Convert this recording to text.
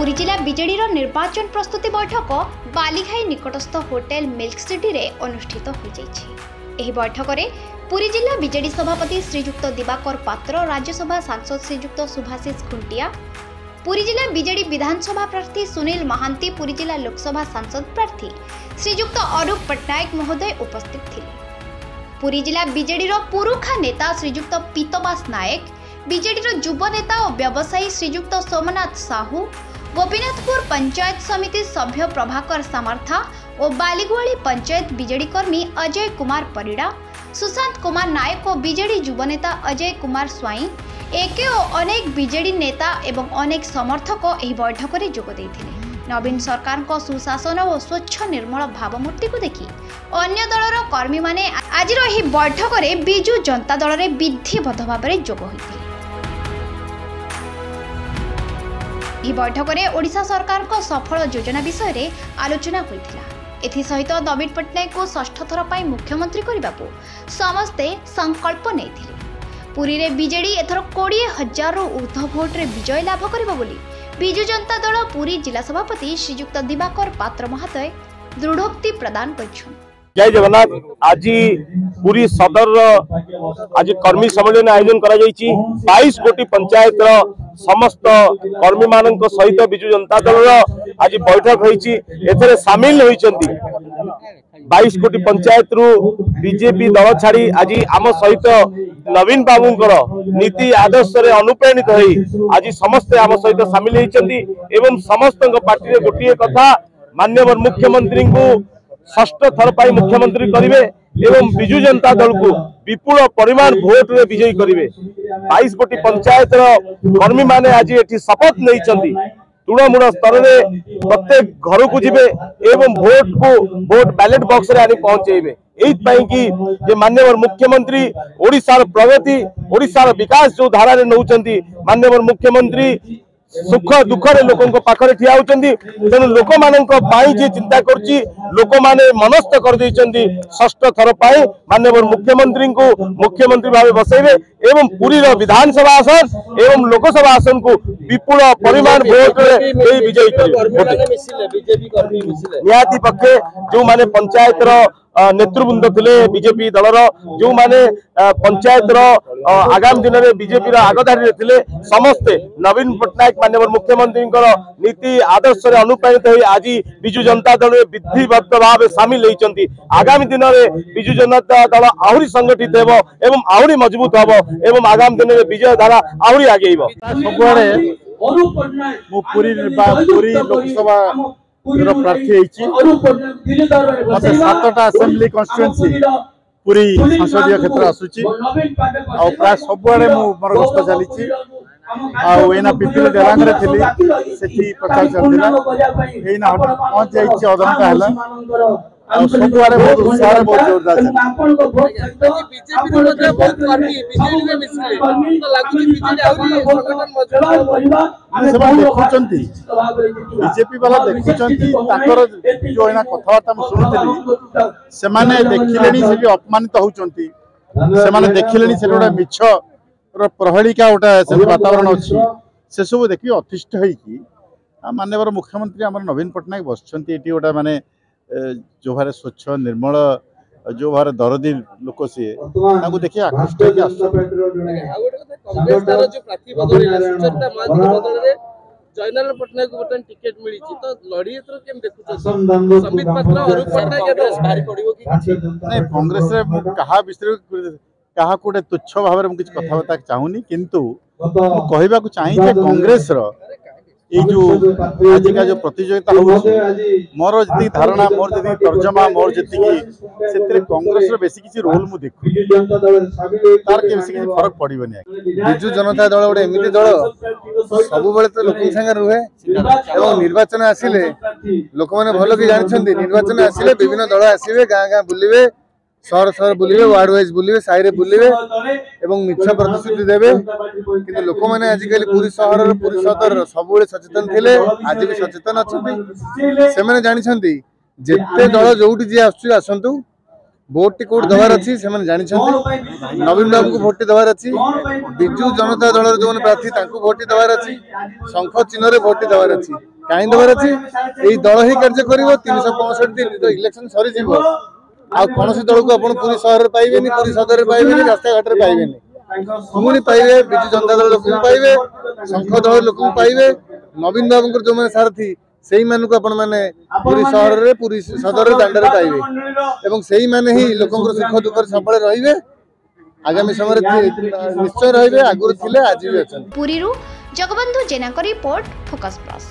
पुरी जिला बीजेडी निर्वाचन प्रस्तुति बैठक बालीघाई निकटस्थ होटेल मिल्क सिटी रे अनुष्ठित हो जाइछि। बैठक में पुरी जिला बीजेडी सभापति श्रीजुक्त दिवाकर पात्र, राज्यसभा सांसद श्रीजुक्त सुभाषिष खुंटिया, पुरी जिला बीजेडी विधानसभा प्रार्थी सुनील महांती, पुरी जिला लोकसभा सांसद प्रार्थी श्रीजुक्त अरूप पट्टनायक महोदय उपस्थित थिले। पुरी जिला बीजेडी पुरुखा नेता श्रीजुक्त पीतवास नायक, बीजेडी युव नेता और व्यवसायी श्रीजुक्त सोमनाथ साहू, गोपीनाथपुर पंचायत समिति सभ्य प्रभाकर सामर्था और बालीगुआली पंचायत बीजेडी कर्मी अजय कुमार परिड़ा, सुशांत कुमार नायक और बीजेडी युव नेता अजय कुमार स्वाई, एके और अनेक बीजेडी नेता एवं अनेक समर्थक यह बैठक में जोग देइथिले। नवीन सरकार को सुशासन और स्वच्छ निर्मल भावमूर्ति को देखि अन्य दलर कर्मी माने आज बैठक में बिजु जनता दल में विधिबद्ध भाव में जोग होइथिले। यह बैठक में ओडिशा सरकार को सफल योजना विषय में आलोचना होइथिला। एथिसहित नवीन पट्टनायक को षष्ठ थर पर मुख्यमंत्री करने को समस्ते संकल्प नैथिले। पुरी रे बीजेडी एथर 20,000 ऊर्ध्व भोट रे विजय लाभ करिबो बोली बिजु जनता दल पुरी जिला सभापति श्रीजुक्त दिवाकर पात्र महोदय दृढ़ोक्ति प्रदान करिछन। जय जगन्नाथ। आज पुरी सदर आज कर्मी सम्मेलन आयोजन करा जायछि। 22 कोटी पंचायत समस्त कर्मी मानक सहित बिजु जनता दल आज बैठक होइछि। एथरे शामिल होइछन्ति 22 कोटी पंचायत रु बीजेपी दल छाड़ी आज आम सहित नवीन बाबूंकर नीति आदर्श रे अनुप्राणित होई आज समस्त आम सहित शामिल होइछन्ति एवं समस्त पार्टी गोटे कथा माननीय मुख्यमंत्री को षष्ठ थर पर मुख्यमंत्री करेंगे एवं बिजु जनता दल को विपुल परिमाण भोट रे विजयी करेंगे। 22 कोटी पंचायत कर्मी माने आज एठी शपथ नहीं तृणमूल स्तर में प्रत्येक घर को जिबे एवं वोट बैलेट बॉक्स रे आनी पहुंचेबे। कि माननीय मुख्यमंत्री ओडिशार प्रगति ओडिशार विकास जो धारा रे नौचंती माननीय मुख्यमंत्री सुख दुख रे लोकों पाखरे ठिया होचंदी। तेणु लोक मानक पाई जे चिंता करछि लोक माने मनस्थ कर दैचंदी षष्ठ थर पाई माननीय मुख्यमंत्री को मुख्यमंत्री भाव बसैबे एवं पुरी विधानसभा आसन एवं लोकसभा आसन को विपुल परिमाण वोट रे विजयी करिबे। निहाती पक्षे जो माने पंचायत नेतृवृंद थिले बीजेपी दलर जो माने पंचायत आगामी दिन में बीजेपी आगधारी थिले समस्ते नवीन पट्टनायक माननीय मुख्यमंत्री नीति आदर्श रे अनुप्राणित होई आज बिजु जनता दल में विधिबद्ध भाव शामिल होइचंती। आगामी दिन में बिजु जनता दल आहुरी संगठित हेबो एवं आहुरी मजबूत हेबो एवं आगामी दिन में विजय धारा आहुरी आगेइबो। पुरी लोकसभा प्रार्थी मत 7टा असेंबली कन्स्टिट्युएंसी पुरी संसदीय क्षेत्र आसुची प्राय सबुआड़े मोर गस्त चली आना पिपिल डेलांग थी से प्रचार चलता पहुंच जाइए अधघंटा है सबुआड़े बहुत उत्साह बहुत जोरदार देखुंट बीजेपी वाला देखुं जो है कथबार्ता शुणुली से देखिले अपमानित होती से देखिले से गोटे मिछ प्रहलिका गोटे वातावरण अच्छी से सब देखिए अतिष्ठ हो माननीय मुख्यमंत्री आम नवीन पट्टनायक बसुँच गोटे माने जो भारे स्वच्छ निर्मल जो भारे दरदी लोक सी देखिए आकृष्ट जयनारायण पट्टनायक को बर्तमान टिकेट मिली तो लड़ी एथरो केम देखुछ संबित पात्र अरूप पट्टनायक एथरो भारी पड़िबो कि नहीं कांग्रेस रे कहा विषय कहा कोटे तुच्छ भाव में किसी कथबार्ता चाहूनी किंतु कहवा को चाहे जे कांग्रेस रो ये जो आज का जो प्रतियोगिता हो मोर जी धारणा मोर जी तर्जमा मोर जी से कांग्रेस रो बेसी किसी रोल मु देखु तार के बेसी किसी फरक पड़िबनी। बिजु जनता दल गोटे एमती दल सब बेले तो लोक संगे रुहे एवं निर्वाचन आसिले लोक मैंने भल कि जानते निर्वाचन आसिले विभिन्न दल आसवे गाँ गाँ बुलिबे शहर शहर बुलिबे वार्ड वाइज बुलिबे साइरे बुलिबे एवं मिछ प्रतिश्रुति देवे किंतु लोक मैंने आजिकल पुरी सहर पुरी सदर सब सचेतन थिले आज भी सचेतन अच्छा से जानते जिते दल जो जी आसतु भोट टी कोड दबार अच्छी से जानी नवीन बाबू को भोट टी दबार अच्छी विजु जनता दल जो प्रार्थी भोट टी दबार अच्छी शंख चिन्ह भोट टी दबार अच्छी कहीं दबार अच्छी यही दल ही कार्य कर 365 दिन जो इलेक्शन सरी कौन दल को आप पूरी सहर पाइबे पूरी सदर पाइबे रास्ता घाट पाइबे पुणी पाइबे विजु जनता दल लोक पाइबे शंख दल लोक पाइबे नवीन बाबू जो मैंने सारथी से मानू आपण मैंने पूरी सहर रे पूरी सदर दांडे पाइबे एवं से माने ही लोक सुख दुख सबले रहिबे आगामी समय निश्चय रहिबे आगुर थिले आज भी अछन। पुरीरू जगबंधु जेना रिपोर्ट फोकस प्लस।